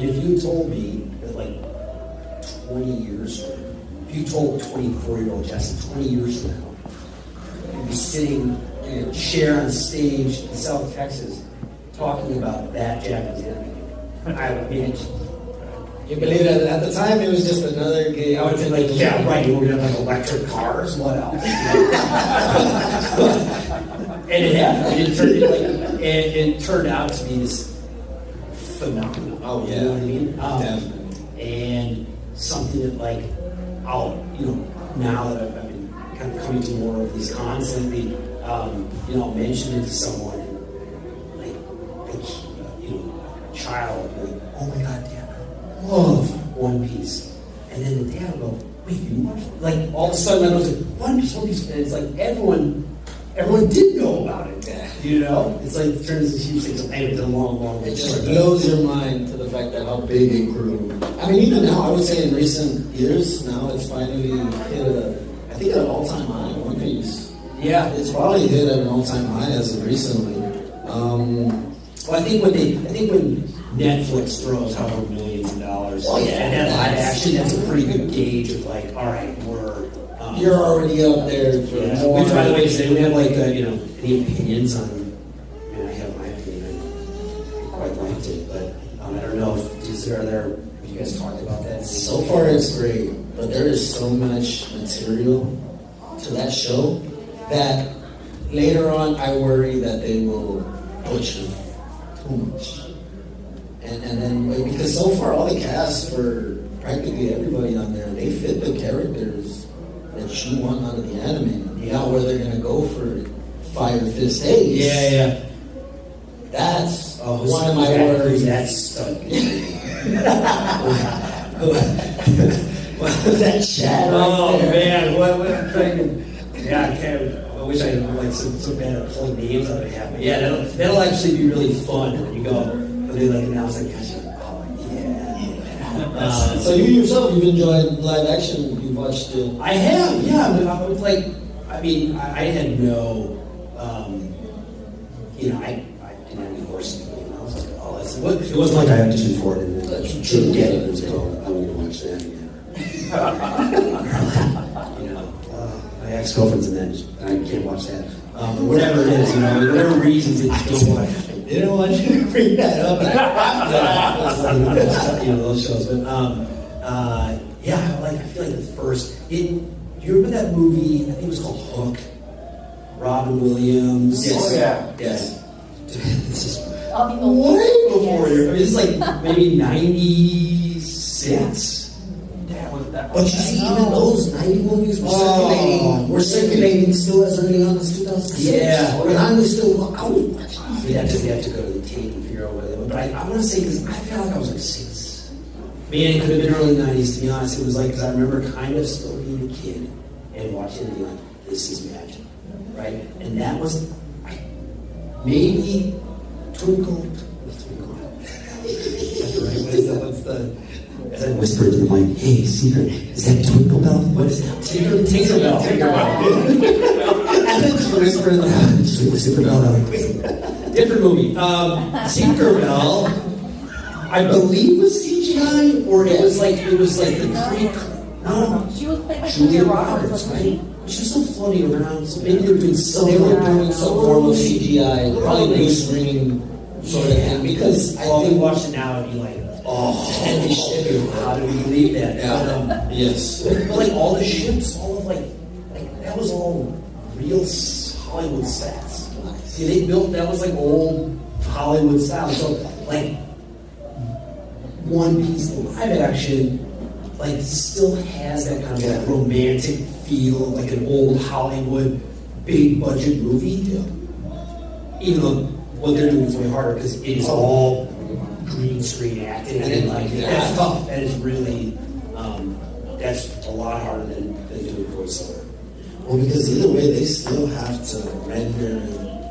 And if you told me that like 20 years from now, if you told 24-year-old Jesse 20 years from now, you'd be sitting in a chair on stage in South Texas talking about that Japanese anime, I would be You believe that at the time it was just another gay. I would be like, yeah, right, we're gonna have like electric cars, what else? And it happened. It turned out to be this phenomenon. Oh yeah, you know what I mean? Definitely. And something that like now that I've been kind of coming to more of these constantly, I'll mention it to someone, and child, like, oh my God, Dad, I love One Piece, and then the dad will go, wait, you watched it? Like all of a sudden I was like, One Piece, and it's like everyone did know about it. It's like it turns this huge thing. So anyway, it's a long. It just blows your mind to the fact that how big it grew. I mean, even now, I would say in recent years, now it's finally hit I think at an all-time high. One Piece. Yeah, it's probably hit at an all-time high as of recently. Well, I think when Netflix throws however millions of dollars, and that live action, that's a pretty good gauge of like, all right, you're already up there for more. Which, by the way, does anyone have like any opinions on? I mean, I have my opinion. I quite liked it, but I don't know if you guys talked about that. So far, it's great, but there is so much material to that show that later on, I worry that they will butcher too much. And then, because so far all the cast for practically everybody on there, they fit the characters that you want out of the anime. Not where they're going to go for Fire Fist Ace. Yeah. That's one of my worries. That's what was that chat right there? Man, what I'm trying to... Yeah, I can't... I wish I was like so bad at pulling names out of it. But yeah, that'll actually be really fun when you go... When they like announce like, so you yourself, you've enjoyed live action. You watched it. I have, yeah. I was like, I had no, I didn't have any horses. I was like, oh, it wasn't like I auditioned for it and couldn't get it. It was like, oh, I'm going to watch that again. My ex-girlfriend's in that, I can't watch that. Whatever it is, whatever reasons it just don't watch. They don't want you to bring that up. Those shows. But I feel like the first. Do you remember that movie? I think it was called Hook. Robin Williams. Yes. Oh, yeah. Yes. This is way before your. This is like maybe 96. But you see, even those 90 movies were circulating still as early on as 2006. Yeah. And I was watching. You have to go to the tape and figure out what they were. But I want to say, because I felt like I was like 6. Man, it could have been early 90s, to be honest. It was like, because I remember kind of still being a kid and watching it and being like, this is magic. Right? And that was maybe Twinkle. What's the... As I whispered to the mic, hey, Secret, is that Twinkle Bell? What is that? Tinkerbell. And then just whisper in the house, Tinkerbell. Different movie. Tinkerbell, I believe was CGI, or it was like the Greek. No, she was played by Julia Roberts, right? She was still floating around, so maybe they were doing some form of CGI, probably blue screen sort of thing. Because I think watch it now and be like, holy shit, how do we believe that? Yeah. Yes. But like all the ships, all of like that was all real Hollywood sets. See, they built, that was like old Hollywood style. So like One Piece live action, like still has that kind of like romantic feel, like an old Hollywood big budget movie. Even though what they're doing is way harder because it is all green screen acting, and that's tough. That is really that's a lot harder than doing voiceover. Well, because either way, they still have to render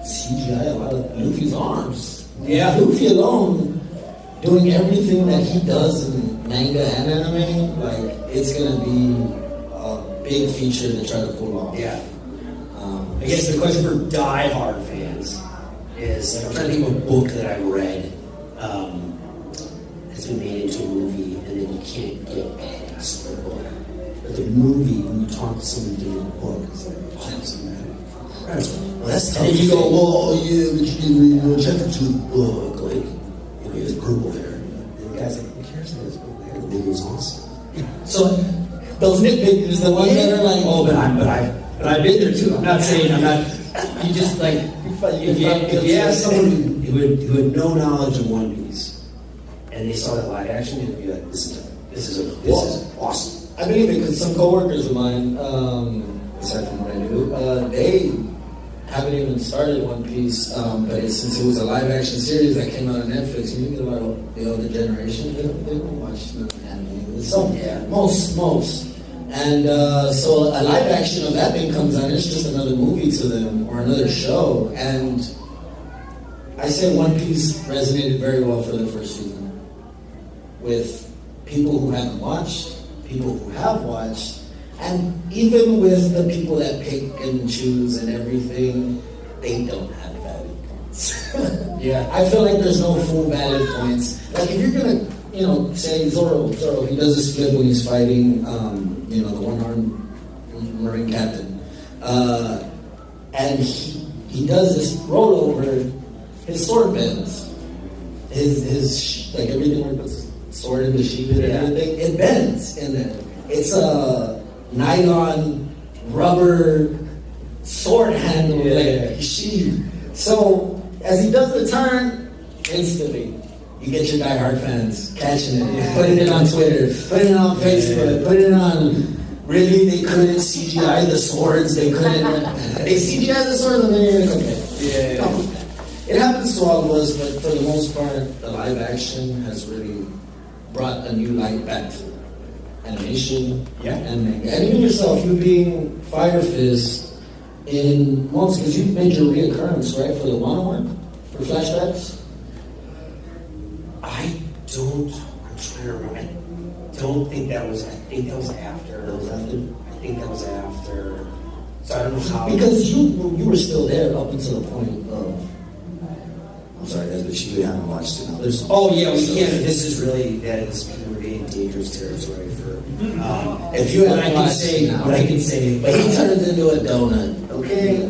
CGI a lot of Luffy's arms. Yeah, Luffy alone doing everything that he does in manga and anime, like it's gonna be a big feature to try to pull off. Yeah. I guess the question for die-hard fans is, like, I'm trying to think of a book that I read. It's been made into a movie, and then you can't get past the book. But the movie, when you talk to someone doing the book, it's like, oh, that's incredible. Well, that's tough. And then you go, well, yeah, but you didn't really check into the book. Like, you know, he has purple hair. And the guy's like, who cares about his purple hair? The movie was awesome. So, those nitpickers, the ones that are like, oh, but I've been there too. I'm not saying I'm not. You just like if you ask someone who had no knowledge of One Piece, and they saw that live action, they'd be like, this is awesome. I believe it because some coworkers of mine, aside from what I do, they haven't even started One Piece, but since it was a live action series that came out on Netflix, you think about the older generation, they don't watch the anime. So most. And so a live action of that thing comes on, it's just another movie to them or another show. And I say One Piece resonated very well for the first season with people who haven't watched, people who have watched, and even with the people that pick and choose and everything, they don't have valid points. Yeah, I feel like there's no full valid points. Like if you're gonna, say Zoro, he does this flip when he's fighting, the one-armed Marine captain, and he does this rollover. His sword bends. His like everything where he puts his sword in the sheath and everything, it bends in there. It's a nylon rubber sword handle, like sheath. So as he does the turn, instantly you get your diehard fans catching it, putting it on Twitter, putting it on Facebook, putting it on. Really, they couldn't CGI the swords. They CGI the swords, and then you're like, okay. Yeah. No. It happens to all of us, but for the most part, the live action has really brought a new light back to animation and manga. And even yourself, you being Fire Fist in months, because you made your reoccurrence, right, for the Wano work, for flashbacks? I'm trying to remember. I think that was after. I think that was after. So I don't know how. Because you were still there up until the point of. I'm sorry, guys, but you haven't watched it now. We can't. This is really we're in dangerous territory for. If you haven't watched it now, what I can say, but he turns into a donut. Okay.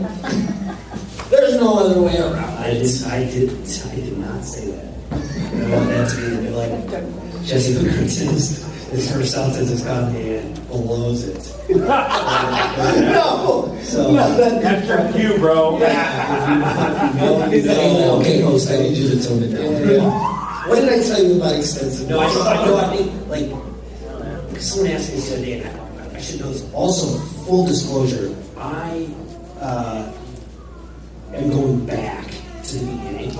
There's no other way around. I did not say that. I want that to be like Jesse Lickerton's. His first sentence is gone and blows it. No! So, that's your cue, bro. Okay, host, I need you to tone it down. What did I tell you about extensive? I think, like, someone asked me the other day, and I should know this. Also, full disclosure, I am going back to the beginning.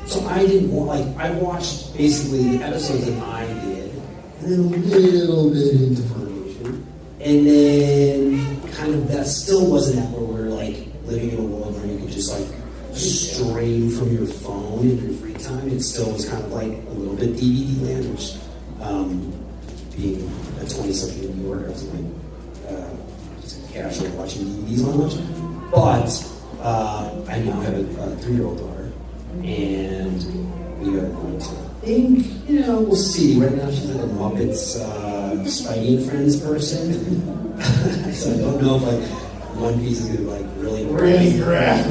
So I didn't I watched basically the episodes that I did. And then a little bit into Formation. And then kind of that still wasn't that where we're like living in a world where you could just like stream from your phone in your free time. It still was kind of like a little bit DVD land, which being a 20-something in New York, I was like just casually watching DVDs on much. But I now have a 3-year-old daughter, and we are going to think, we'll see. Right now she's like a Muppets Spidey and Friends person. So I don't know if One Piece is gonna really grab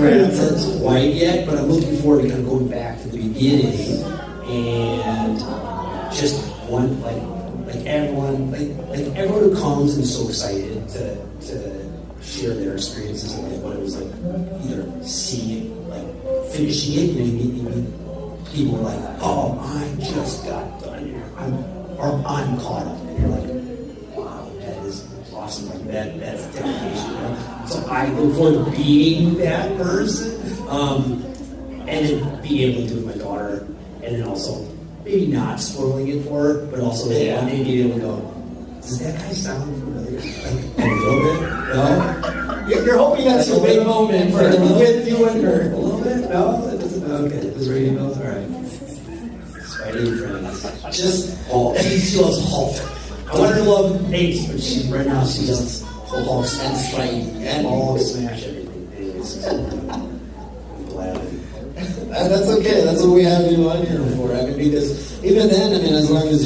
quite yet, but I'm looking forward to kind of going back to the beginning and just one everyone who comes and is so excited to share their experiences and what it was like, either seeing it, finishing it, you people are like, oh, I just got done here. I'm caught up. And you're like, wow, that is awesome. That's dedication. So I look forward to being that person. And then being able to do it with my daughter. And then also maybe not spoiling it for her, but also one day being able to go, does that guy sound familiar? A little bit? No? You're hoping that's a big moment for with you and her. A little bit? No? It doesn't. Okay. Does radio know? All right. Spidey and Friends. Just Hulk. She loves Hulk. I want her to love Ace, but right now she loves Hulk and Spidey and Hulk smash everything. I'm glad. That's okay. That's what we have you on here for. I mean, because even then, I mean, as long as